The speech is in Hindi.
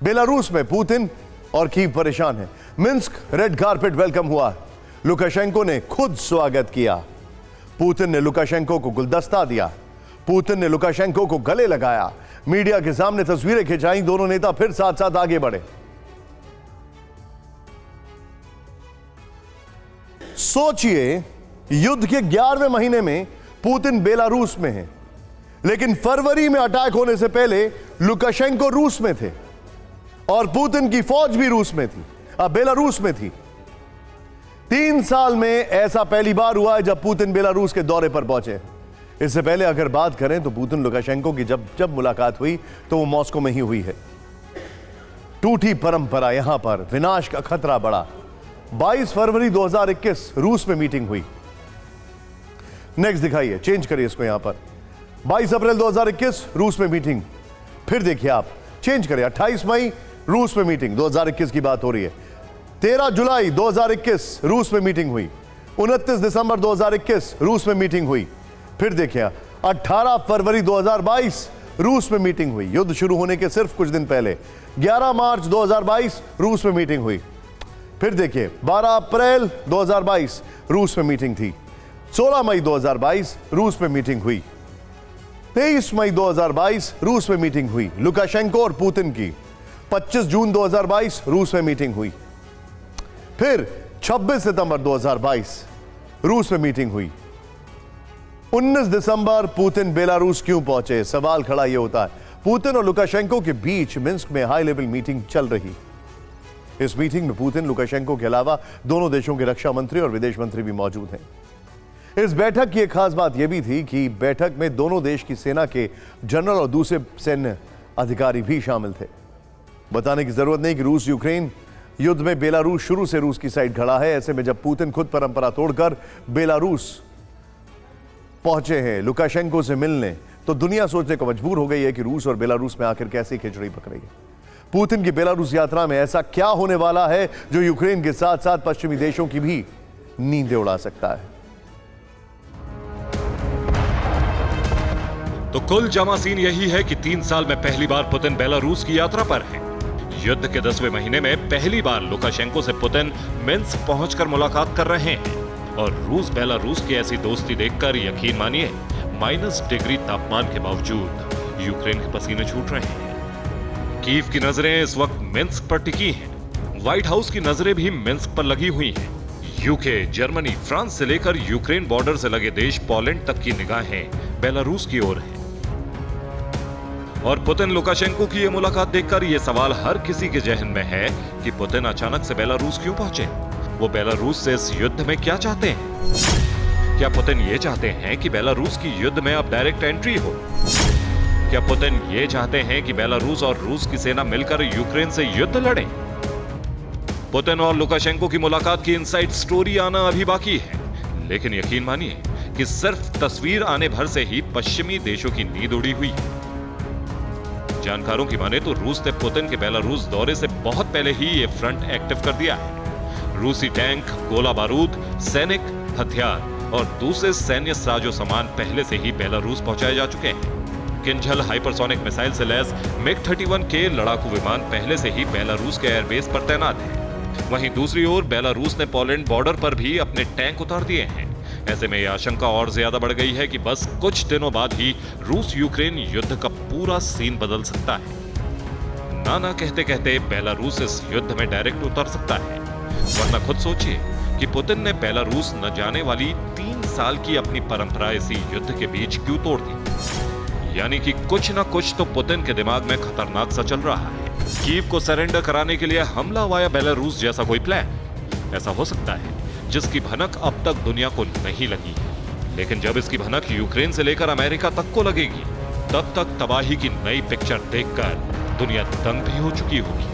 बेलारूस में पुतिन और कीव परेशान है। मिन्स्क रेड कार्पेट वेलकम हुआ। लुकाशेंको ने खुद स्वागत किया। पुतिन ने लुकाशेंको को गुलदस्ता दिया। पुतिन ने लुकाशेंको को गले लगाया। मीडिया के सामने तस्वीरें खिंचाई। दोनों नेता फिर साथ साथ आगे बढ़े। सोचिए, युद्ध के 11वें महीने में पुतिन बेलारूस में है, लेकिन फरवरी में अटैक होने से पहले लुकाशेंको रूस में थे और पुतिन की फौज भी रूस में थी, बेलारूस में थी। 3 साल में ऐसा पहली बार हुआ है जब पुतिन बेलारूस के दौरे पर पहुंचे। इससे पहले अगर बात करें तो पुतिन लुकाशेंको की जब मुलाकात हुई तो वो मॉस्को में ही हुई है। टूटी परंपरा, यहां पर विनाश का खतरा बढ़ा। 22 फरवरी 2021 रूस में मीटिंग हुई। नेक्स्ट दिखाइए, चेंज करिए इसको यहां पर। 22 अप्रैल 2021 रूस में मीटिंग। फिर देखिए आप, चेंज करिए, 28 मई रूस में मीटिंग, 2021 की बात हो रही है। 13 जुलाई 2021 रूस में मीटिंग हुई। 29 दिसंबर 2021 रूस में मीटिंग हुई। फिर देखिए 18 फरवरी 2022 रूस में मीटिंग हुई, युद्ध शुरू होने के सिर्फ कुछ दिन पहले। 11 मार्च 2022 रूस में मीटिंग हुई। फिर देखिए 12 अप्रैल 2022 रूस में मीटिंग थी। 16 मई 2022 रूस में मीटिंग हुई। 23 मई 2022 रूस में मीटिंग हुई लुकाशेंको और पुतिन की। 25 जून 2022 रूस में मीटिंग हुई। फिर 26 सितंबर 2022 रूस में मीटिंग हुई। 19 दिसंबर पुतिन बेलारूस क्यों पहुंचे? सवाल खड़ा यह होता है। पुतिन और लुकाशेंको के बीच मिन्स्क में हाई लेवल मीटिंग चल रही। इस मीटिंग में पुतिन, लुकाशेंको के अलावा दोनों देशों के रक्षा मंत्री और विदेश मंत्री भी मौजूद हैं। इस बैठक की एक खास बात यह भी थी कि बैठक में दोनों देश की सेना के जनरल और दूसरे सैन्य अधिकारी भी शामिल थे। बताने की जरूरत नहीं कि रूस यूक्रेन युद्ध में बेलारूस शुरू से रूस की साइड खड़ा है। ऐसे में जब पुतिन खुद परंपरा तोड़कर बेलारूस पहुंचे हैं लुकाशेंको से मिलने, तो दुनिया सोचने को मजबूर हो गई है कि रूस और बेलारूस में आखिर कैसी खिचड़ी पक रही है। पुतिन की बेलारूस यात्रा में ऐसा क्या होने वाला है जो यूक्रेन के साथ साथ पश्चिमी देशों की भी नींदें उड़ा सकता है? तो कुल जमा सीन यही है कि 3 साल में पहली बार पुतिन बेलारूस की यात्रा पर है। युद्ध के 10वें महीने में पहली बार लुकाशेंको से पुतिन मिन्स्क पहुंचकर मुलाकात कर रहे हैं और रूस बेलारूस की ऐसी दोस्ती देखकर यकीन मानिए -डिग्री तापमान के बावजूद यूक्रेन के पसीने छूट रहे हैं। कीव की नजरें इस वक्त मिन्स्क पर टिकी हैं। व्हाइट हाउस की नजरें भी मिन्स्क पर लगी हुई हैं। यूके, जर्मनी, फ्रांस से लेकर यूक्रेन बॉर्डर से लगे देश पोलैंड तक की निगाहें बेलारूस की ओर हैं। और पुतिन लुकाशेंको की यह मुलाकात देखकर यह सवाल हर किसी के जहन में है कि पुतिन अचानक से बेलारूस क्यों पहुंचे? वो बेलारूस से इस युद्ध में क्या चाहते हैं? क्या पुतिन ये चाहते हैं कि बेलारूस की युद्ध में अब डायरेक्ट एंट्री हो? क्या पुतिन ये चाहते हैं कि बेलारूस और रूस की सेना मिलकर यूक्रेन से युद्ध लड़े? पुतिन और लुकाशेंको की मुलाकात की इनसाइड स्टोरी आना अभी बाकी है, लेकिन यकीन मानिए कि सिर्फ तस्वीर आने भर से ही पश्चिमी देशों की नींद उड़ी हुई है। जानकारों की माने तो रूस ने पुतिन के बेलारूस दौरे से बहुत पहले ही ये फ्रंट एक्टिव कर दिया है। रूसी टैंक, गोला बारूद, सैनिक हथियार और दूसरे सैन्य साजो सामान पहले से ही बेलारूस पहुंचाए जा चुके हैं। किंझल हाइपरसोनिक मिसाइल से लैस मिग-31 के लड़ाकू विमान पहले से ही बेलारूस के एयरबेस पर तैनात हैं। वहीं दूसरी ओर बेलारूस ने पोलैंड बॉर्डर पर भी अपने टैंक उतार दिए हैं। ऐसे में यह आशंका और ज्यादा बढ़ गई है कि बस कुछ दिनों बाद ही रूस यूक्रेन युद्ध का पूरा सीन बदल सकता है। नाना कहते कहते बेलारूस इस युद्ध में डायरेक्ट उतर सकता है। वरना खुद सोचिए कि पुतिन ने बेलारूस न जाने वाली 3 साल की अपनी परंपरा इसी युद्ध के बीच क्यों तोड़ दी? यानी कि कुछ ना कुछ तो पुतिन के दिमाग में खतरनाक सा चल रहा है। कीव को सरेंडर कराने के लिए हमला वाया बेलारूस जैसा कोई प्लान ऐसा हो सकता है जिसकी भनक अब तक दुनिया को नहीं लगी। लेकिन जब इसकी भनक यूक्रेन से लेकर अमेरिका तक को लगेगी, तब तक तबाही की नई पिक्चर देखकर दुनिया दंग भी हो चुकी होगी।